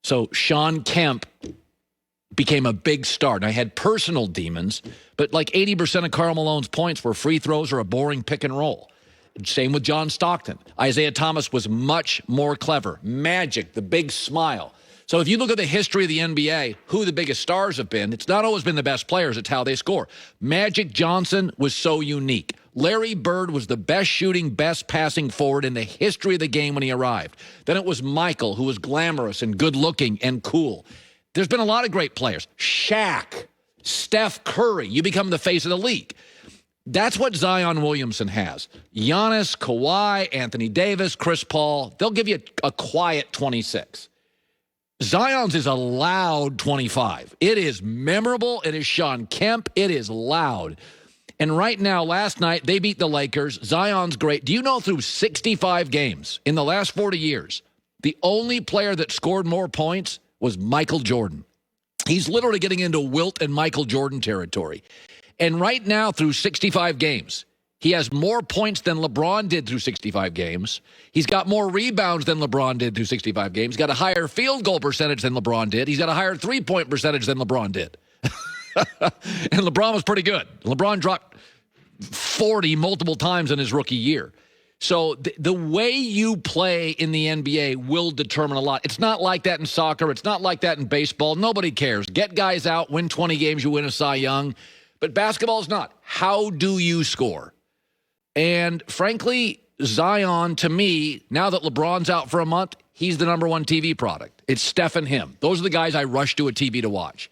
So Sean Kemp became a big star. And I had personal demons, but like 80% of Karl Malone's points were free throws or a boring pick and roll. Same with John Stockton. Isaiah Thomas was much more clever. Magic, the big smile. So if you look at the history of the NBA, who the biggest stars have been, it's not always been the best players, it's how they score. Magic Johnson was so unique. Larry Bird was the best shooting, best passing forward in the history of the game when he arrived. Then it was Michael, who was glamorous and good-looking and cool. There's been a lot of great players. Shaq, Steph Curry, you become the face of the league. That's what Zion Williamson has. Giannis, Kawhi, Anthony Davis, Chris Paul, they'll give you a quiet 26. Zion's is a loud 25. It is memorable. It is Sean Kemp. It is loud. And right now, last night, they beat the Lakers. Zion's great. Do you know through 65 games in the last 40 years, the only player that scored more points was Michael Jordan. He's literally getting into Wilt and Michael Jordan territory. And right now, through 65 games, he has more points than LeBron did through 65 games. He's got more rebounds than LeBron did through 65 games. He's got a higher field goal percentage than LeBron did. He's got a higher three-point percentage than LeBron did. And LeBron was pretty good. LeBron dropped 40 multiple times in his rookie year. So the way you play in the NBA will determine a lot. It's not like that in soccer. It's not like that in baseball. Nobody cares. Get guys out, win 20 games, you win a Cy Young. But basketball is not. How do you score? And frankly, Zion, to me, now that LeBron's out for a month, he's the number one TV product. It's Steph and him. Those are the guys I rush to a TV to watch.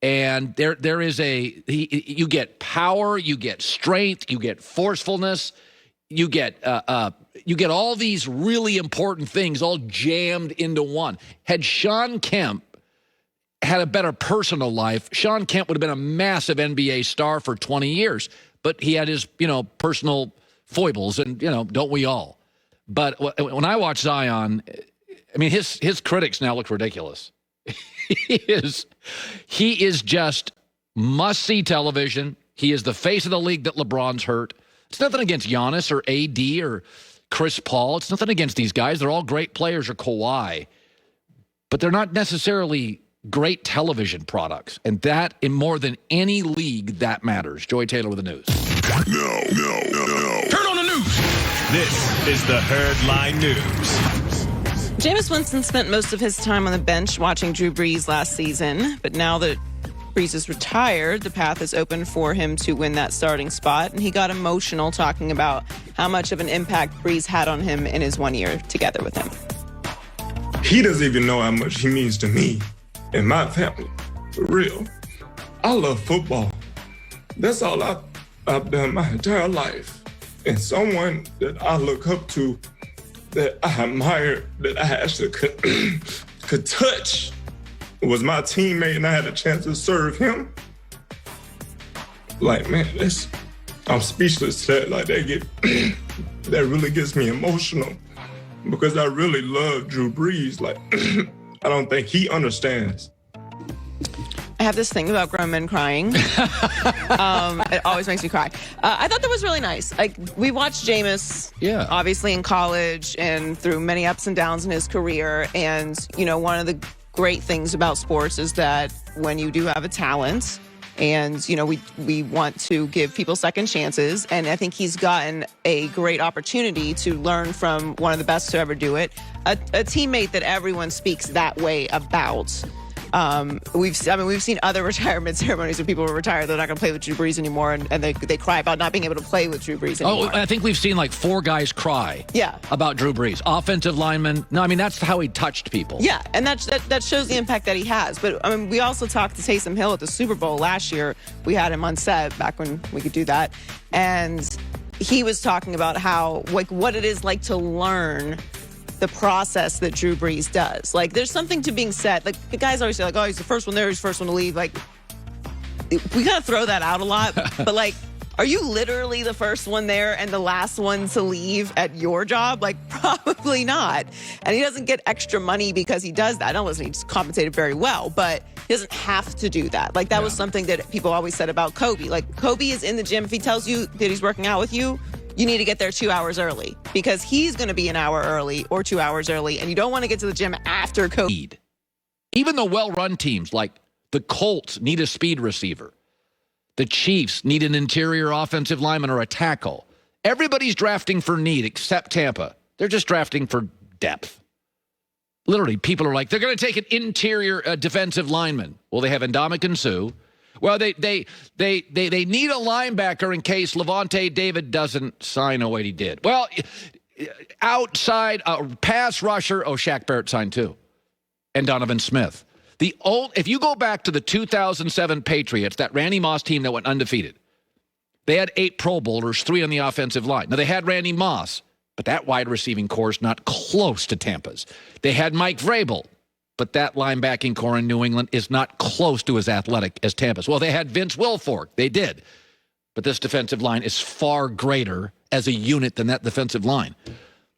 And there is you get power, you get strength, you get forcefulness, you get all these really important things all jammed into one. Had Sean Kemp had a better personal life, Sean Kemp would have been a massive NBA star for 20 years. But he had his, personal foibles, and, don't we all? But when I watch Zion, I mean, his critics now look ridiculous. He is just must-see television. He is the face of the league that LeBron's hurt. It's nothing against Giannis or AD or Chris Paul. It's nothing against these guys. They're all great players, or Kawhi. But they're not necessarily great television products. And that, in more than any league, that matters. Joy Taylor with the news. No. Turn on the news. This is the Herdline News. Jameis Winston spent most of his time on the bench watching Drew Brees last season, but now that Brees is retired, the path is open for him to win that starting spot, and he got emotional talking about how much of an impact Brees had on him in his 1 year together with him. He doesn't even know how much he means to me and my family. For real. I love football. That's all I've done my entire life. And someone that I look up to, that I admire, that I actually could touch, was my teammate, and I had a chance to serve him. Like, man, I'm speechless to that. Like, that really gets me emotional, because I really love Drew Brees. Like, I don't think he understands. I have this thing about grown men crying. It always makes me cry. I thought that was really nice. We watched Jameis, obviously in college and through many ups and downs in his career. And, one of the great things about sports is that when you do have a talent, and, we want to give people second chances. And I think he's gotten a great opportunity to learn from one of the best to ever do it, a teammate that everyone speaks that way about. We've seen other retirement ceremonies where people were retired. They're not going to play with Drew Brees anymore, and they cry about not being able to play with Drew Brees anymore. Oh, I think we've seen like 4 guys cry. About Drew Brees, offensive linemen. No, I mean that's how he touched people. Yeah, and that shows the impact that he has. But we also talked to Taysom Hill at the Super Bowl last year. We had him on set back when we could do that, and he was talking about how what it is like to learn the process that Drew Brees does. Like, there's something to being said. Like, the guys always say, like, oh, he's the first one there, he's the first one to leave. Like, we kind of throw that out a lot. But, like, are you literally the first one there and the last one to leave at your job? Like, probably not. And he doesn't get extra money because he does that. I don't listen, he's compensated very well, but he doesn't have to do that. Like, that was something that people always said about Kobe. Like, Kobe is in the gym. If he tells you that he's working out with you, you need to get there 2 hours early, because he's going to be an hour early or 2 hours early, and you don't want to get to the gym after Kobe. Even the well-run teams like the Colts need a speed receiver. The Chiefs need an interior offensive lineman or a tackle. Everybody's drafting for need except Tampa. They're just drafting for depth. Literally, people are like, they're going to take an interior defensive lineman. Well, they have Ndamukong Suh. Well, they need a linebacker in case Levante David doesn't sign. Oh, wait, he did. Well, outside pass rusher. Oh, Shaq Barrett signed too, and Donovan Smith. If you go back to the 2007 Patriots, that Randy Moss team that went undefeated, they had 8 Pro Bowlers, 3 on the offensive line. Now, they had Randy Moss, but that wide receiving core is not close to Tampa's. They had Mike Vrabel, but that linebacking core in New England is not close to as athletic as Tampa's. Well, they had Vince Wilfork. They did. But this defensive line is far greater as a unit than that defensive line.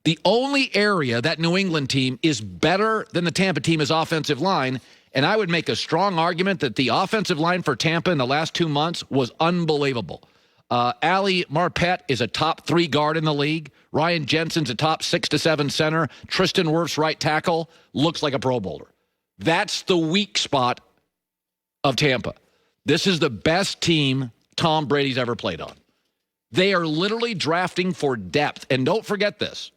The only area that New England team is better than the Tampa team is offensive line, and I would make a strong argument that the offensive line for Tampa in the last 2 months was unbelievable. Ali Marpet is a top 3 guard in the league. Ryan Jensen's a top 6 to 7 center. Tristan Wirf's right tackle looks like a Pro Bowler. That's the weak spot of Tampa. This is the best team Tom Brady's ever played on. They are literally drafting for depth. And don't forget this.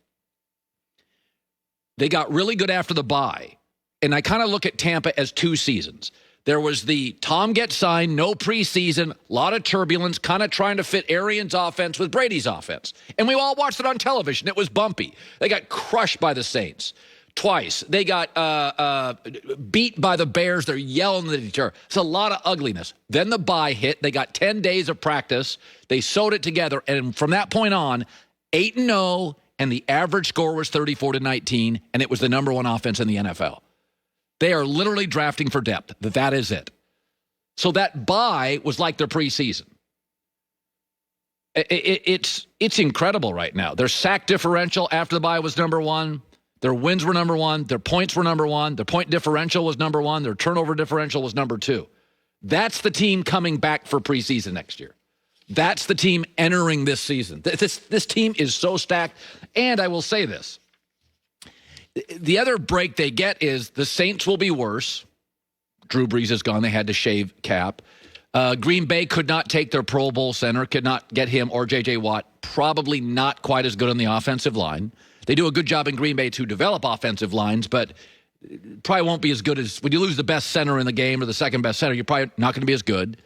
They got really good after the bye. And I kind of look at Tampa as 2 seasons. There was the Tom gets signed, no preseason, a lot of turbulence, kind of trying to fit Arians' offense with Brady's offense. And we all watched it on television. It was bumpy. They got crushed by the Saints twice. They got beat by the Bears. They're yelling at each other. It's a lot of ugliness. Then the bye hit. They got 10 days of practice. They sewed it together. And from that point on, 8-0, and the average score was 34-19, and it was the number 1 offense in the NFL. They are literally drafting for depth. That is it. So that bye was like their preseason. It's incredible right now. Their sack differential after the bye was number 1. Their wins were number 1. Their points were number 1. Their point differential was number 1. Their turnover differential was number 2. That's the team coming back for preseason next year. That's the team entering this season. This team is so stacked. And I will say this. The other break they get is the Saints will be worse. Drew Brees is gone. They had to shave Cap. Green Bay could not take their Pro Bowl center, could not get him or J.J. Watt. Probably not quite as good on the offensive line. They do a good job in Green Bay to develop offensive lines, but probably won't be as good as when you lose the best center in the game or the second best center. You're probably not going to be as good.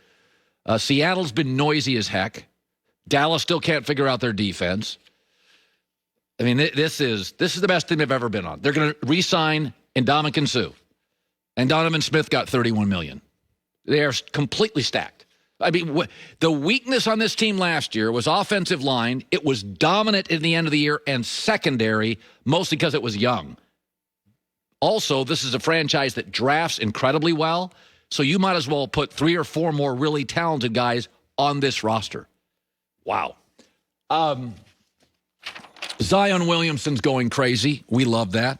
Seattle's been noisy as heck. Dallas still can't figure out their defense. I mean, this is the best team they've ever been on. They're going to re-sign Ndamukong Suh. And Donovan Smith got $31 million. They are completely stacked. I mean, the weakness on this team last year was offensive line. It was dominant in the end of the year, and secondary, mostly because it was young. Also, this is a franchise that drafts incredibly well, so you might as well put 3 or 4 more really talented guys on this roster. Wow. Zion Williamson's going crazy. We love that.